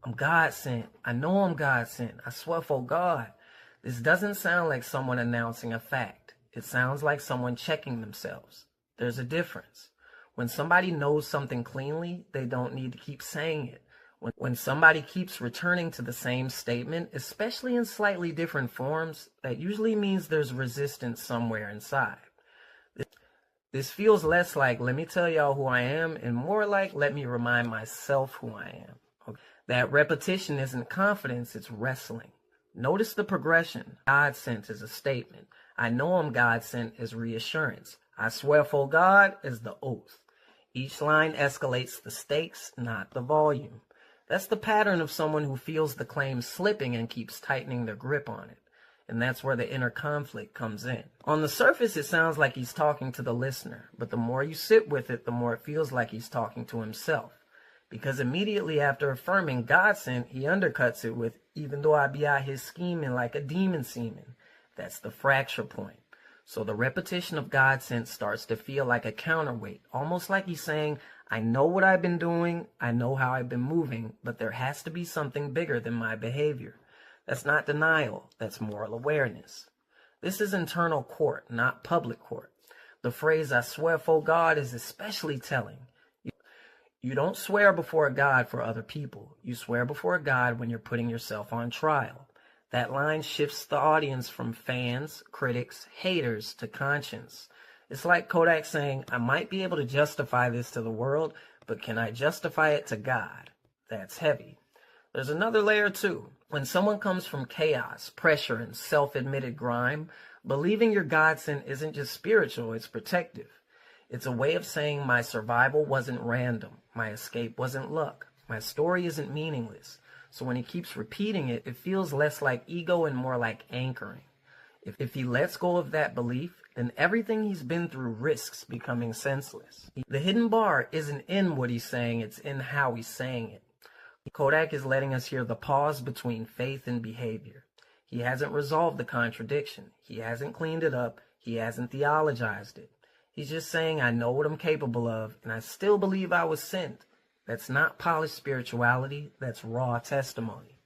I'm God sent. I know I'm God sent. I swear for God. This doesn't sound like someone announcing a fact. It sounds like someone checking themselves. There's a difference. When somebody knows something cleanly, they don't need to keep saying it. When somebody keeps returning to the same statement, especially in slightly different forms, that usually means there's resistance somewhere inside. This feels less like, let me tell y'all who I am, and more like, let me remind myself who I am. Okay? That repetition isn't confidence, it's wrestling. Notice the progression. God sent is a statement. I know I'm God sent is reassurance. I swear for God is the oath. Each line escalates the stakes, not the volume. That's the pattern of someone who feels the claim slipping and keeps tightening their grip on it. And that's where the inner conflict comes in. On the surface, it sounds like he's talking to the listener, but the more you sit with it, the more it feels like he's talking to himself. Because immediately after affirming God sent, he undercuts it with, even though I be out here scheming like a demon semen. That's the fracture point. So the repetition of God sent starts to feel like a counterweight, almost like he's saying, I know what I've been doing, I know how I've been moving, but there has to be something bigger than my behavior. That's not denial, that's moral awareness. This is internal court, not public court. The phrase, I swear for God, is especially telling. You don't swear before God for other people. You swear before God when you're putting yourself on trial. That line shifts the audience from fans, critics, haters to conscience. It's like Kodak saying, I might be able to justify this to the world, but can I justify it to God? That's heavy. There's another layer too. When someone comes from chaos, pressure, and self-admitted grime, believing you're God sent isn't just spiritual, it's protective. It's a way of saying my survival wasn't random, my escape wasn't luck, my story isn't meaningless. So when he keeps repeating it, it feels less like ego and more like anchoring. If he lets go of that belief, then everything he's been through risks becoming senseless. The hidden bar isn't in what he's saying, it's in how he's saying it. Kodak is letting us hear the pause between faith and behavior. He hasn't resolved the contradiction. He hasn't cleaned it up. He hasn't theologized it. He's just saying, I know what I'm capable of, and I still believe I was sent. That's not polished spirituality. That's raw testimony.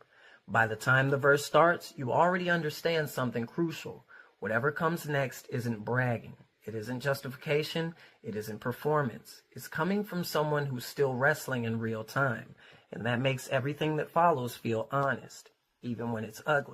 By the time the verse starts, you already understand something crucial. Whatever comes next isn't bragging. It isn't justification. It isn't performance. It's coming from someone who's still wrestling in real time. And that makes everything that follows feel honest, even when it's ugly.